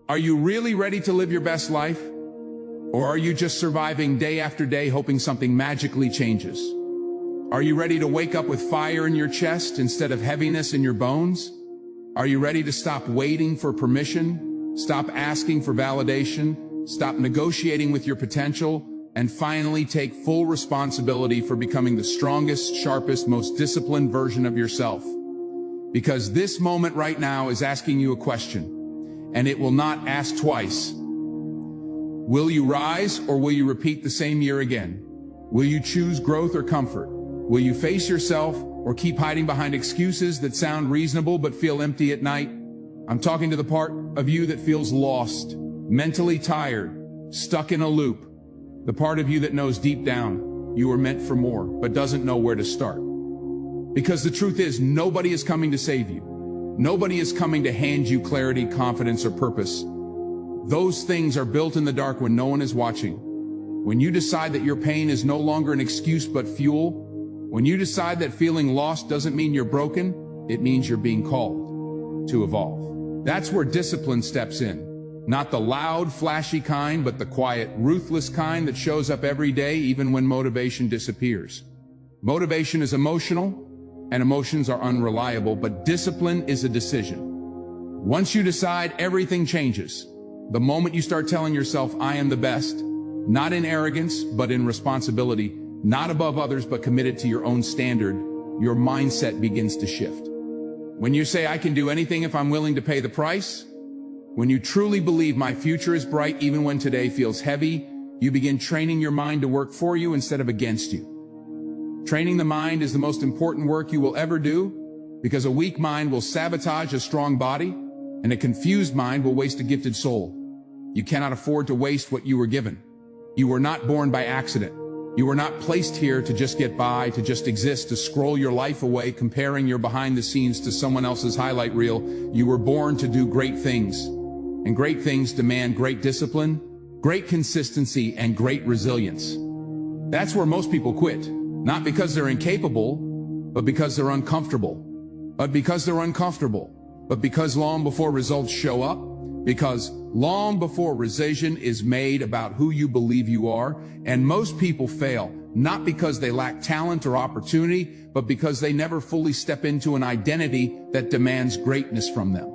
Are you really ready to live your best life? Or are you just surviving day after day hoping something magically changes? Are you ready to wake up with fire in your chest instead of heaviness in your bones? Are you ready to stop waiting for permission, stop asking for validation, stop negotiating with your potential, and finally take full responsibility for becoming the strongest, sharpest, most disciplined version of yourself? Because this moment right now is asking you a question, and it will not ask twice. Will you rise, or will you repeat the same year again? Will you choose growth or comfort? Will you face yourself, or keep hiding behind excuses that sound reasonable but feel empty at night? I'm talking to the part of you that feels lost, mentally tired, stuck in a loop. The part of you that knows deep down you were meant for more, but doesn't know where to start. Because the truth is, nobody is coming to save you. Nobody is coming to hand you clarity, confidence, or purpose. Those things are built in the dark when no one is watching. When you decide that your pain is no longer an excuse but fuel, when you decide that feeling lost doesn't mean you're broken, it means you're being called to evolve. That's where discipline steps in. Not the loud, flashy kind, but the quiet, ruthless kind that shows up every day even when motivation disappears. Motivation is emotional, and emotions are unreliable, but discipline is a decision. Once you decide, everything changes. The moment you start telling yourself, I am the best, not in arrogance, but in responsibility, not above others, but committed to your own standard, your mindset begins to shift. When you say, I can do anything if I'm willing to pay the price, when you truly believe my future is bright even when today feels heavy, you begin training your mind to work for you instead of against you. Training the mind is the most important work you will ever do, because a weak mind will sabotage a strong body, and a confused mind will waste a gifted soul. You cannot afford to waste what you were given. You were not born by accident. You were not placed here to just get by, to just exist, to scroll your life away, comparing your behind the scenes to someone else's highlight reel. You were born to do great things. And great things demand great discipline, great consistency, and great resilience. That's where most people quit. Not because they're incapable, but because they're uncomfortable. But because long before results show up, because long before decision is made about who you believe you are, and most people fail, not because they lack talent or opportunity, but because they never fully step into an identity that demands greatness from them.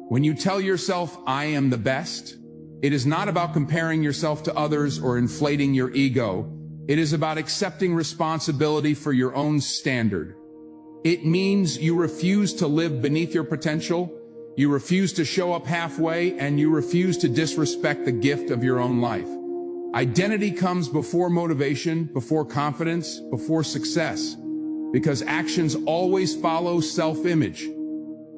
When you tell yourself, I am the best, it is not about comparing yourself to others or inflating your ego. It is about accepting responsibility for your own standard. It means you refuse to live beneath your potential, you refuse to show up halfway, and you refuse to disrespect the gift of your own life. Identity comes before motivation, before confidence, before success, because actions always follow self-image.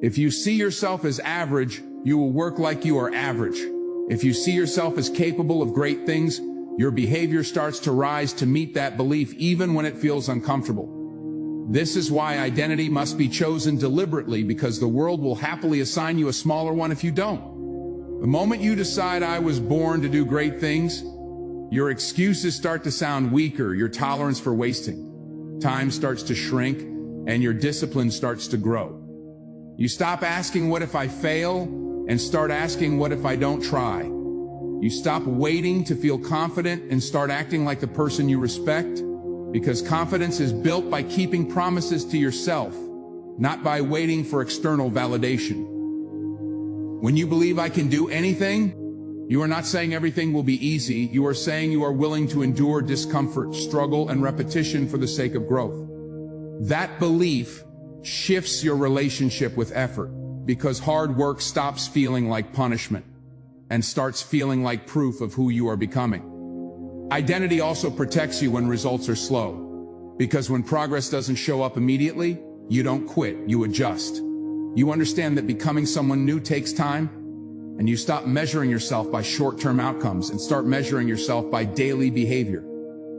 If you see yourself as average, you will work like you are average. If you see yourself as capable of great things, your behavior starts to rise to meet that belief even when it feels uncomfortable. This is why identity must be chosen deliberately, because the world will happily assign you a smaller one if you don't. The moment you decide I was born to do great things, your excuses start to sound weaker, your tolerance for wasting time starts to shrink, and your discipline starts to grow. You stop asking, what if I fail? And start asking, what if I don't try? You stop waiting to feel confident and start acting like the person you respect, because confidence is built by keeping promises to yourself, not by waiting for external validation. When you believe I can do anything, you are not saying everything will be easy. You are saying you are willing to endure discomfort, struggle, and repetition for the sake of growth. That belief shifts your relationship with effort, because hard work stops feeling like punishment and starts feeling like proof of who you are becoming. Identity also protects you when results are slow, because when progress doesn't show up immediately, you don't quit, you adjust. You understand that becoming someone new takes time, and you stop measuring yourself by short-term outcomes and start measuring yourself by daily behavior.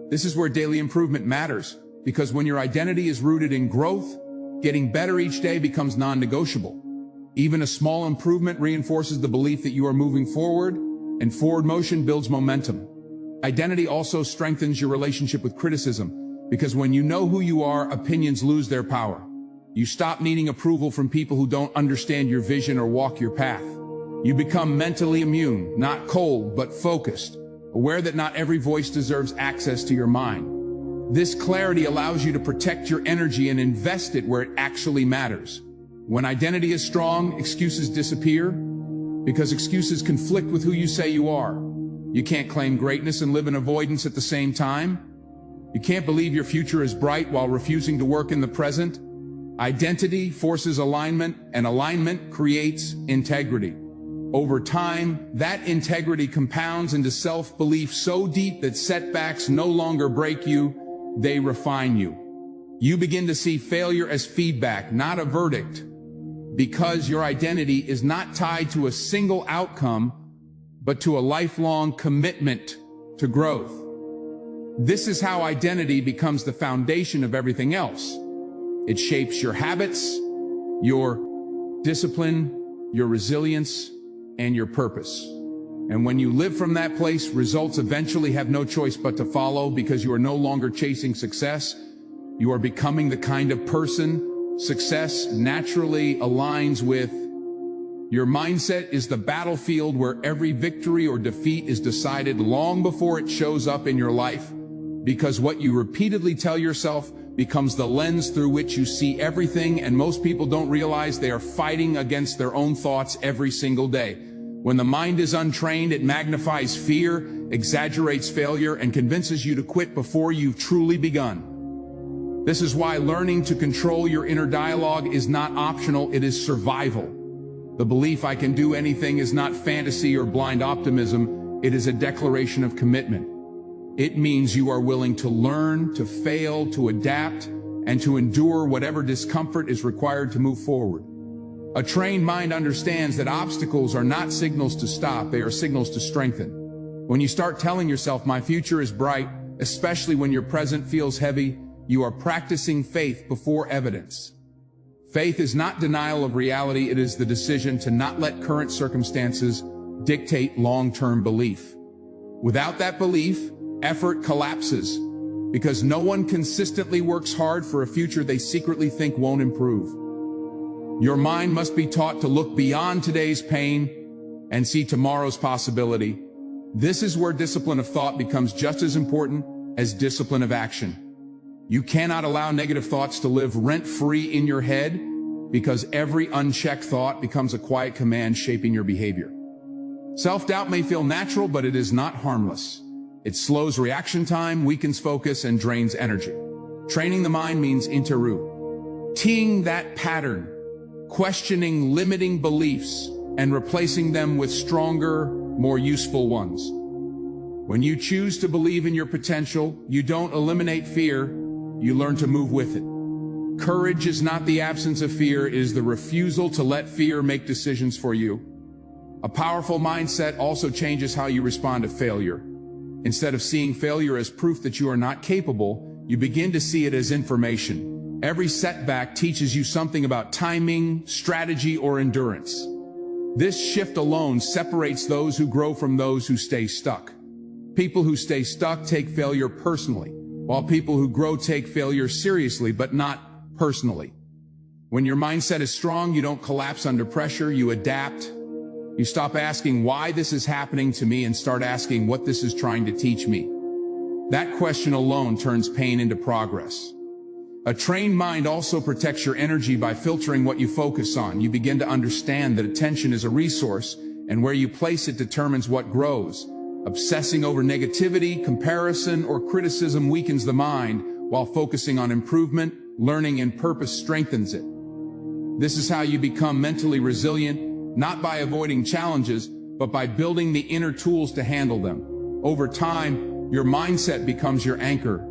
This is where daily improvement matters, because when your identity is rooted in growth, getting better each day becomes non-negotiable. Even a small improvement reinforces the belief that you are moving forward, and forward motion builds momentum. Identity also strengthens your relationship with criticism, because when you know who you are, opinions lose their power. You stop needing approval from people who don't understand your vision or walk your path. You become mentally immune, not cold, but focused, aware that not every voice deserves access to your mind. This clarity allows you to protect your energy and invest it where it actually matters. When identity is strong, excuses disappear, because excuses conflict with who you say you are. You can't claim greatness and live in avoidance at the same time. You can't believe your future is bright while refusing to work in the present. Identity forces alignment, and alignment creates integrity. Over time, that integrity compounds into self-belief so deep that setbacks no longer break you, they refine you. You begin to see failure as feedback, not a verdict, because your identity is not tied to a single outcome, but to a lifelong commitment to growth. This is how identity becomes the foundation of everything else. It shapes your habits, your discipline, your resilience, and your purpose. And when you live from that place, results eventually have no choice but to follow, because you are no longer chasing success. You are becoming the kind of person success naturally aligns with. Your mindset is the battlefield where every victory or defeat is decided long before it shows up in your life, because what you repeatedly tell yourself becomes the lens through which you see everything, and most people don't realize they are fighting against their own thoughts every single day. When the mind is untrained, it magnifies fear, exaggerates failure, and convinces you to quit before you've truly begun. This is why learning to control your inner dialogue is not optional, it is survival. The belief I can do anything is not fantasy or blind optimism, it is a declaration of commitment. It means you are willing to learn, to fail, to adapt, and to endure whatever discomfort is required to move forward. A trained mind understands that obstacles are not signals to stop, they are signals to strengthen. When you start telling yourself, my future is bright, especially when your present feels heavy, you are practicing faith before evidence. Faith is not denial of reality, it is the decision to not let current circumstances dictate long-term belief. Without that belief, effort collapses, because no one consistently works hard for a future they secretly think won't improve. Your mind must be taught to look beyond today's pain and see tomorrow's possibility. This is where discipline of thought becomes just as important as discipline of action. You cannot allow negative thoughts to live rent-free in your head, because every unchecked thought becomes a quiet command shaping your behavior. Self-doubt may feel natural, but it is not harmless. It slows reaction time, weakens focus, and drains energy. Training the mind means interrogating that pattern, questioning limiting beliefs, and replacing them with stronger, more useful ones. When you choose to believe in your potential, you don't eliminate fear, you learn to move with it. Courage is not the absence of fear, it is the refusal to let fear make decisions for you. A powerful mindset also changes how you respond to failure. Instead of seeing failure as proof that you are not capable, you begin to see it as information. Every setback teaches you something about timing, strategy, or endurance. This shift alone separates those who grow from those who stay stuck. People who stay stuck take failure personally, while people who grow take failure seriously, but not personally. When your mindset is strong, you don't collapse under pressure, you adapt. You stop asking why this is happening to me and start asking what this is trying to teach me. That question alone turns pain into progress. A trained mind also protects your energy by filtering what you focus on. You begin to understand that attention is a resource, and where you place it determines what grows. Obsessing over negativity, comparison, or criticism weakens the mind, while focusing on improvement, learning, and purpose strengthens it. This is how you become mentally resilient, not by avoiding challenges, but by building the inner tools to handle them. Over time, your mindset becomes your anchor.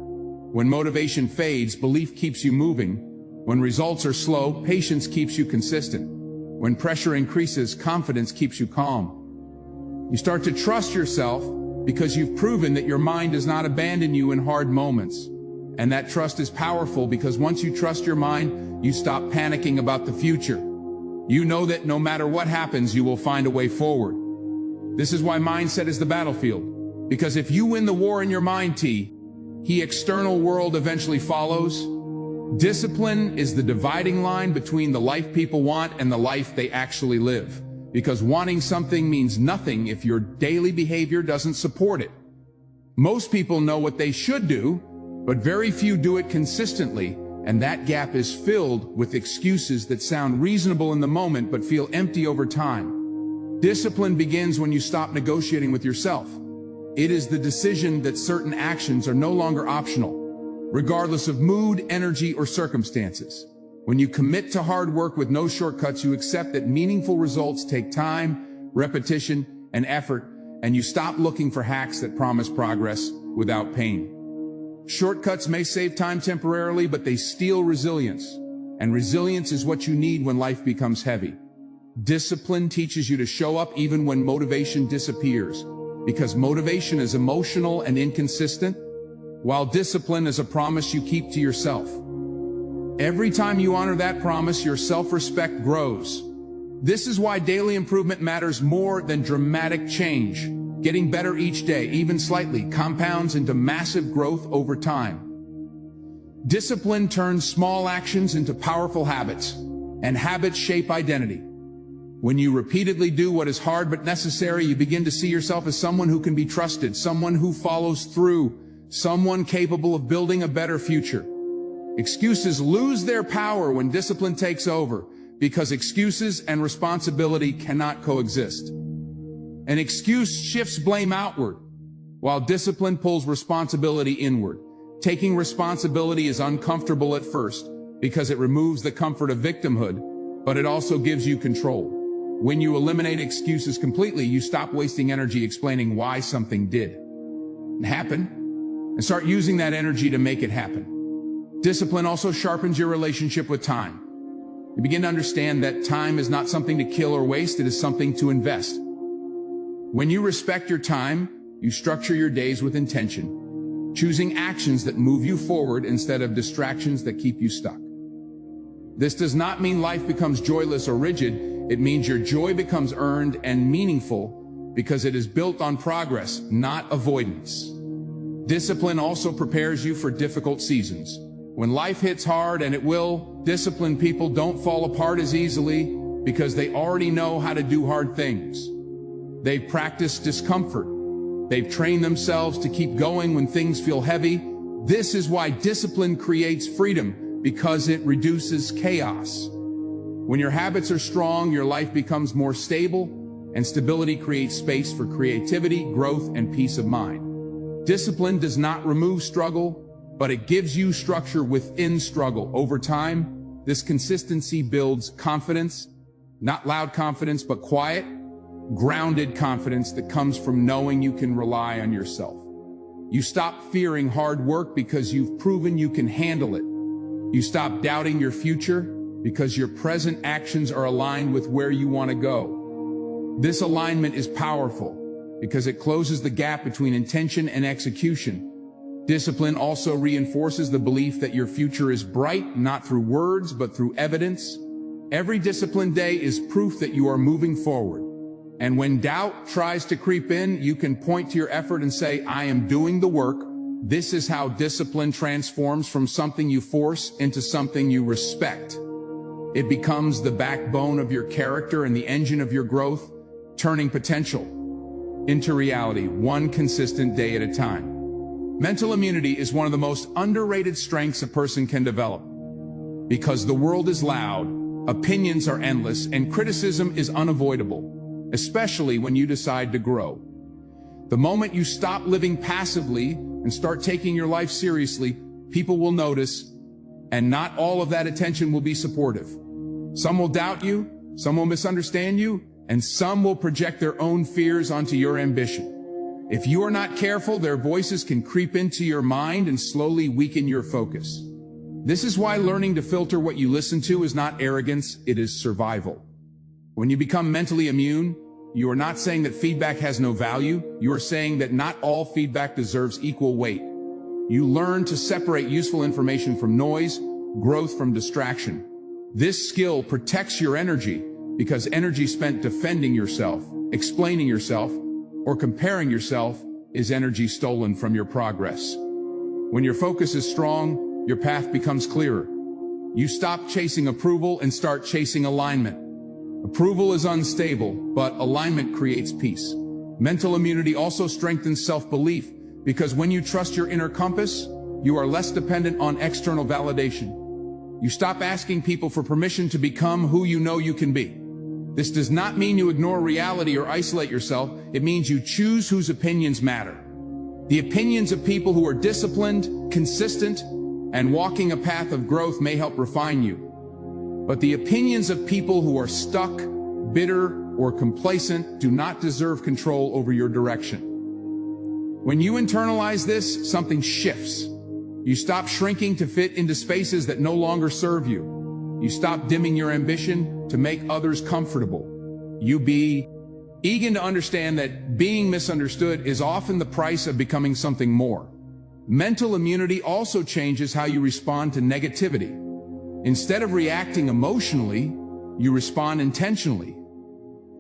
When motivation fades, belief keeps you moving. When results are slow, patience keeps you consistent. When pressure increases, confidence keeps you calm. You start to trust yourself because you've proven that your mind does not abandon you in hard moments. And that trust is powerful, because once you trust your mind, you stop panicking about the future. You know that no matter what happens, you will find a way forward. This is why mindset is the battlefield. Because if you win the war in your mind, the external world eventually follows. Discipline is the dividing line between the life people want and the life they actually live. because wanting something means nothing if your daily behavior doesn't support it. Most people know what they should do, but very few do it consistently, and that gap is filled with excuses that sound reasonable in the moment but feel empty over time. Discipline begins when you stop negotiating with yourself. It is the decision that certain actions are no longer optional, regardless of mood, energy, or circumstances. When you commit to hard work with no shortcuts, you accept that meaningful results take time, repetition, and effort, and you stop looking for hacks that promise progress without pain. Shortcuts may save time temporarily, but they steal resilience, and resilience is what you need when life becomes heavy. Discipline teaches you to show up even when motivation disappears, because motivation is emotional and inconsistent, while discipline is a promise you keep to yourself. Every time you honor that promise, your self-respect grows. This is why daily improvement matters more than dramatic change. Getting better each day, even slightly, compounds into massive growth over time. Discipline turns small actions into powerful habits, and habits shape identity. When you repeatedly do what is hard but necessary, you begin to see yourself as someone who can be trusted, someone who follows through, someone capable of building a better future. Excuses lose their power when discipline takes over, because excuses and responsibility cannot coexist. An excuse shifts blame outward, while discipline pulls responsibility inward. Taking responsibility is uncomfortable at first because it removes the comfort of victimhood, but it also gives you control. When you eliminate excuses completely, you stop wasting energy explaining why something did happen and start using that energy to make it happen. Discipline also sharpens your relationship with time. You begin to understand that time is not something to kill or waste, it is something to invest. When you respect your time, you structure your days with intention, choosing actions that move you forward instead of distractions that keep you stuck. This does not mean life becomes joyless or rigid. It means your joy becomes earned and meaningful because it is built on progress, not avoidance. Discipline also prepares you for difficult seasons. When life hits hard, and it will, disciplined people don't fall apart as easily because they already know how to do hard things. They've practiced discomfort. They've trained themselves to keep going when things feel heavy. This is why discipline creates freedom, because it reduces chaos. When your habits are strong, your life becomes more stable, and stability creates space for creativity, growth, and peace of mind. Discipline does not remove struggle, but it gives you structure within struggle. Over time, this consistency builds confidence, not loud confidence, but quiet, grounded confidence that comes from knowing you can rely on yourself. You stop fearing hard work because you've proven you can handle it. You stop doubting your future because your present actions are aligned with where you want to go. This alignment is powerful because it closes the gap between intention and execution. Discipline also reinforces the belief that your future is bright, not through words, but through evidence. Every disciplined day is proof that you are moving forward. And when doubt tries to creep in, you can point to your effort and say, I am doing the work. This is how discipline transforms from something you force into something you respect. It becomes the backbone of your character and the engine of your growth, turning potential into reality, one consistent day at a time. Mental immunity is one of the most underrated strengths a person can develop. Because the world is loud, opinions are endless, and criticism is unavoidable, especially when you decide to grow. The moment you stop living passively and start taking your life seriously, people will notice, and not all of that attention will be supportive. Some will doubt you, some will misunderstand you, and some will project their own fears onto your ambition. If you are not careful, their voices can creep into your mind and slowly weaken your focus. This is why learning to filter what you listen to is not arrogance, it is survival. When you become mentally immune, you are not saying that feedback has no value. You are saying that not all feedback deserves equal weight. You learn to separate useful information from noise, growth from distraction. This skill protects your energy because energy spent defending yourself, explaining yourself, or comparing yourself is energy stolen from your progress. When your focus is strong, your path becomes clearer. You stop chasing approval and start chasing alignment. Approval is unstable, but alignment creates peace. Mental immunity also strengthens self-belief, because when you trust your inner compass, you are less dependent on external validation. You stop asking people for permission to become who you know you can be. This does not mean you ignore reality or isolate yourself. It means you choose whose opinions matter. The opinions of people who are disciplined, consistent, and walking a path of growth may help refine you. But the opinions of people who are stuck, bitter, or complacent do not deserve control over your direction. When you internalize this, something shifts. You stop shrinking to fit into spaces that no longer serve you. You stop dimming your ambition to make others comfortable. You begin to understand that being misunderstood is often the price of becoming something more. Mental immunity also changes how you respond to negativity. Instead of reacting emotionally, you respond intentionally.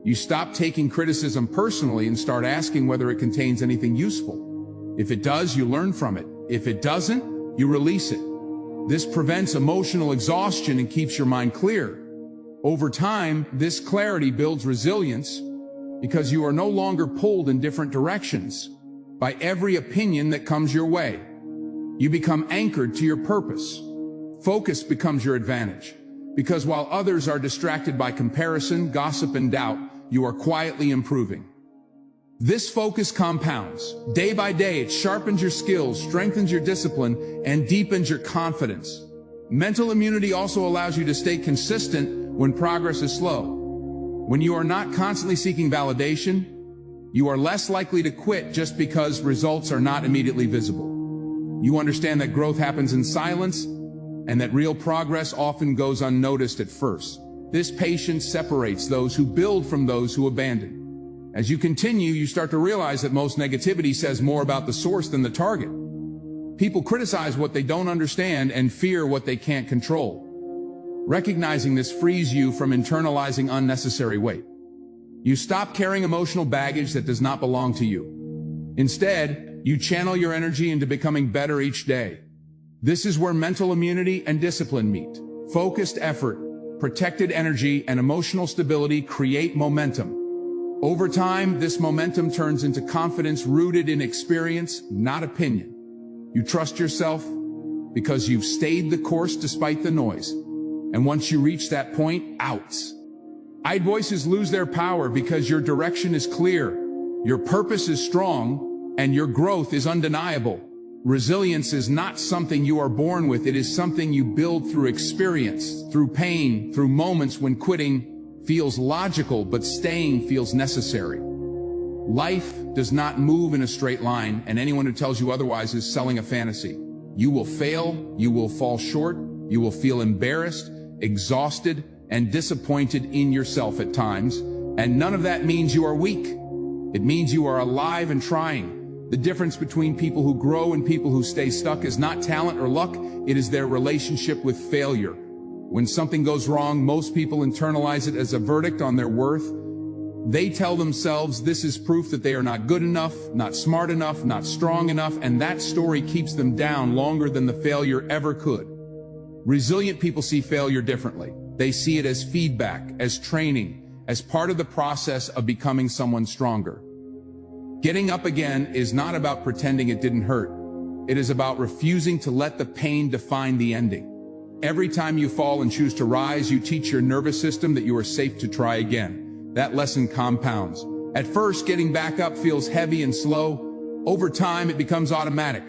You stop taking criticism personally and start asking whether it contains anything useful. If it does, you learn from it. If it doesn't, you release it. This prevents emotional exhaustion and keeps your mind clear. Over time, this clarity builds resilience because you are no longer pulled in different directions by every opinion that comes your way. You become anchored to your purpose. Focus becomes your advantage, because while others are distracted by comparison, gossip, and doubt, you are quietly improving. This focus compounds. Day by day, it sharpens your skills, strengthens your discipline, and deepens your confidence. Mental immunity also allows you to stay consistent when progress is slow. When you are not constantly seeking validation, you are less likely to quit just because results are not immediately visible. You understand that growth happens in silence, and that real progress often goes unnoticed at first. This patience separates those who build from those who abandon. As you continue, you start to realize that most negativity says more about the source than the target. People criticize what they don't understand and fear what they can't control. Recognizing this frees you from internalizing unnecessary weight. You stop carrying emotional baggage that does not belong to you. Instead, you channel your energy into becoming better each day. This is where mental immunity and discipline meet. Focused effort, protected energy, and emotional stability create momentum. Over time, this momentum turns into confidence rooted in experience, not opinion. You trust yourself because you've stayed the course despite the noise. And once you reach that point, outside voices lose their power because your direction is clear, your purpose is strong, and your growth is undeniable. Resilience is not something you are born with. It is something you build through experience, through pain, through moments when quitting feels logical but staying feels necessary. Life does not move in a straight line, and anyone who tells you otherwise is selling a fantasy. You will fail, you will fall short, you will feel embarrassed, exhausted, and disappointed in yourself at times, and none of that means you are weak. It means you are alive and trying. The difference between people who grow and people who stay stuck is not talent or luck, it is their relationship with failure. When something goes wrong, most people internalize it as a verdict on their worth. They tell themselves this is proof that they are not good enough, not smart enough, not strong enough, and that story keeps them down longer than the failure ever could. Resilient people see failure differently. They see it as feedback, as training, as part of the process of becoming someone stronger. Getting up again is not about pretending it didn't hurt. It is about refusing to let the pain define the ending. Every time you fall and choose to rise, you teach your nervous system that you are safe to try again. That lesson compounds. At first, getting back up feels heavy and slow. Over time, it becomes automatic.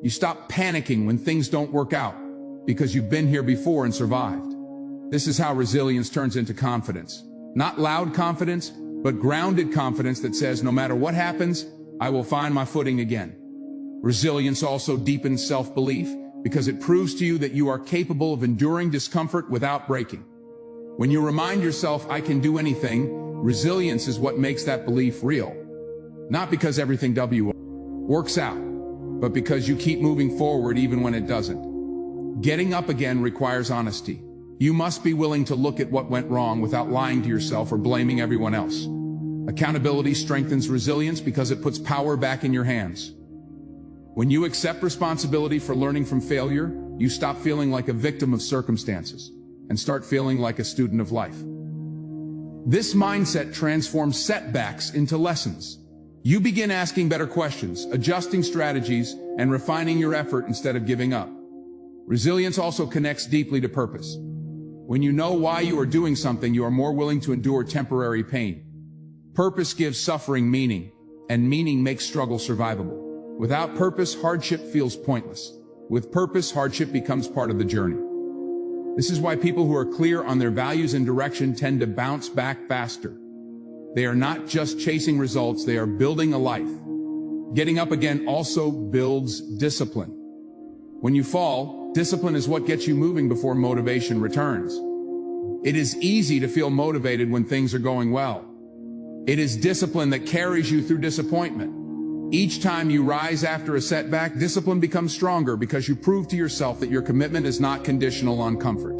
You stop panicking when things don't work out because you've been here before and survived. This is how resilience turns into confidence. Not loud confidence, but grounded confidence that says, no matter what happens, I will find my footing again. Resilience also deepens self-belief because it proves to you that you are capable of enduring discomfort without breaking. When you remind yourself, I can do anything, resilience is what makes that belief real. Not because everything works out, but because you keep moving forward even when it doesn't. Getting up again requires honesty. You must be willing to look at what went wrong without lying to yourself or blaming everyone else. Accountability strengthens resilience because it puts power back in your hands. When you accept responsibility for learning from failure, you stop feeling like a victim of circumstances and start feeling like a student of life. This mindset transforms setbacks into lessons. You begin asking better questions, adjusting strategies, and refining your effort instead of giving up. Resilience also connects deeply to purpose. When you know why you are doing something, you are more willing to endure temporary pain. Purpose gives suffering meaning, and meaning makes struggle survivable. Without purpose, hardship feels pointless. With purpose, hardship becomes part of the journey. This is why people who are clear on their values and direction tend to bounce back faster. They are not just chasing results, they are building a life. Getting up again also builds discipline. When you fall, discipline is what gets you moving before motivation returns. It is easy to feel motivated when things are going well. It is discipline that carries you through disappointment. Each time you rise after a setback, discipline becomes stronger because you prove to yourself that your commitment is not conditional on comfort.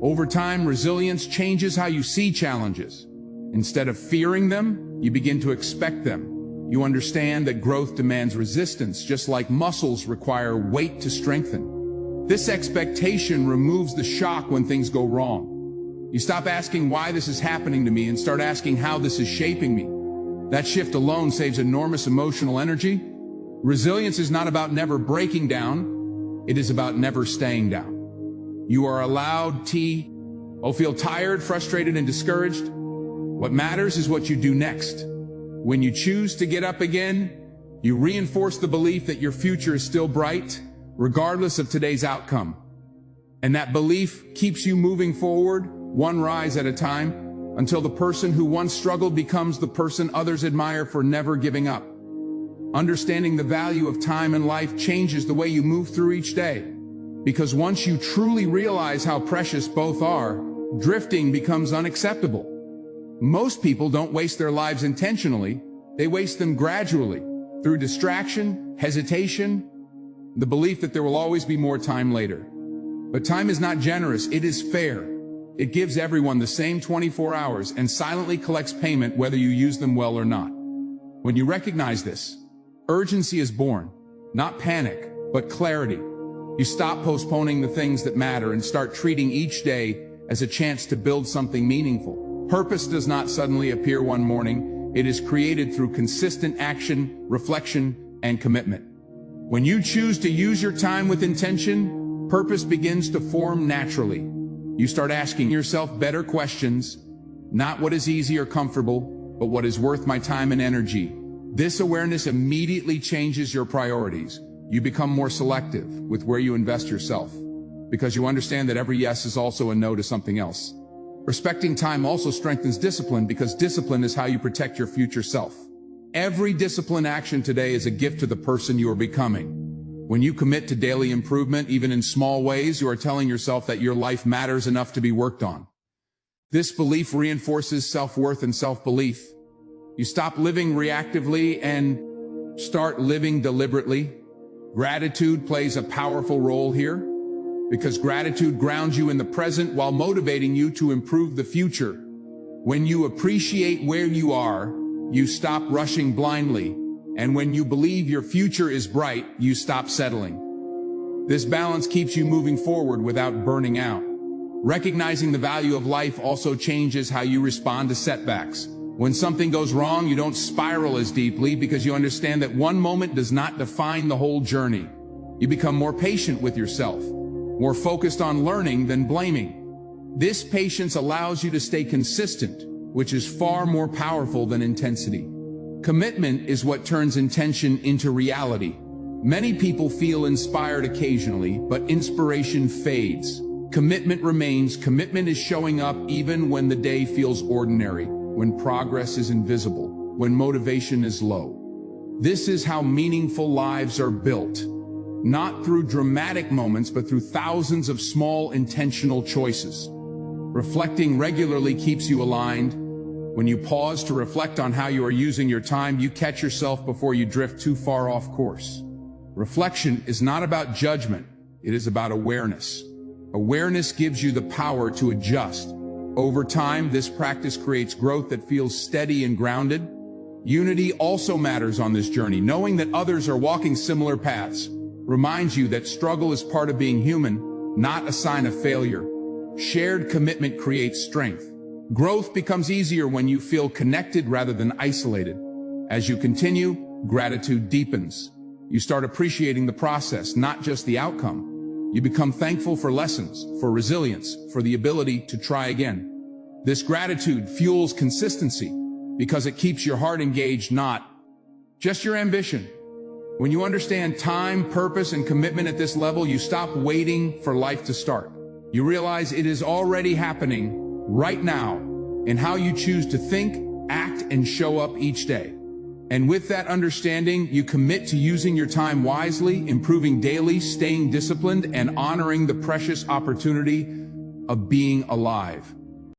Over time, resilience changes how you see challenges. Instead of fearing them, you begin to expect them. You understand that growth demands resistance, just like muscles require weight to strengthen. This expectation removes the shock when things go wrong. You stop asking why this is happening to me and start asking how this is shaping me. That shift alone saves enormous emotional energy. Resilience is not about never breaking down. It is about never staying down. You are allowed to feel tired, frustrated, and discouraged. What matters is what you do next. When you choose to get up again, you reinforce the belief that your future is still bright, regardless of today's outcome. And that belief keeps you moving forward, one rise at a time, until the person who once struggled becomes the person others admire for never giving up. Understanding the value of time and life changes the way you move through each day. Because once you truly realize how precious both are, drifting becomes unacceptable. Most people don't waste their lives intentionally, they waste them gradually, through distraction, hesitation, the belief that there will always be more time later. But time is not generous, it is fair. It gives everyone the same 24 hours and silently collects payment whether you use them well or not. When you recognize this, urgency is born, not panic, but clarity. You stop postponing the things that matter and start treating each day as a chance to build something meaningful. Purpose does not suddenly appear one morning. It is created through consistent action, reflection, and commitment. When you choose to use your time with intention, purpose begins to form naturally. You start asking yourself better questions, not what is easy or comfortable, but what is worth my time and energy. This awareness immediately changes your priorities. You become more selective with where you invest yourself, because you understand that every yes is also a no to something else. Respecting time also strengthens discipline, because discipline is how you protect your future self. Every disciplined action today is a gift to the person you are becoming. When you commit to daily improvement, even in small ways, you are telling yourself that your life matters enough to be worked on. This belief reinforces self-worth and self-belief. You stop living reactively and start living deliberately. Gratitude plays a powerful role here, because gratitude grounds you in the present while motivating you to improve the future. When you appreciate where you are, you stop rushing blindly. And when you believe your future is bright, you stop settling. This balance keeps you moving forward without burning out. Recognizing the value of life also changes how you respond to setbacks. When something goes wrong, you don't spiral as deeply, because you understand that one moment does not define the whole journey. You become more patient with yourself, more focused on learning than blaming. This patience allows you to stay consistent, which is far more powerful than intensity. Commitment is what turns intention into reality. Many people feel inspired occasionally, but inspiration fades. Commitment remains. Commitment is showing up even when the day feels ordinary, when progress is invisible, when motivation is low. This is how meaningful lives are built. Not through dramatic moments, but through thousands of small intentional choices. Reflecting regularly keeps you aligned. When you pause to reflect on how you are using your time, you catch yourself before you drift too far off course. Reflection is not about judgment, it is about awareness. Awareness gives you the power to adjust. Over time, this practice creates growth that feels steady and grounded. Unity also matters on this journey. Knowing that others are walking similar paths reminds you that struggle is part of being human, not a sign of failure. Shared commitment creates strength. Growth becomes easier when you feel connected rather than isolated. As you continue, gratitude deepens. You start appreciating the process, not just the outcome. You become thankful for lessons, for resilience, for the ability to try again. This gratitude fuels consistency because it keeps your heart engaged, not just your ambition. When you understand time, purpose, and commitment at this level, you stop waiting for life to start. You realize it is already happening right now in how you choose to think, act, and show up each day. And with that understanding, you commit to using your time wisely, improving daily, staying disciplined, and honoring the precious opportunity of being alive.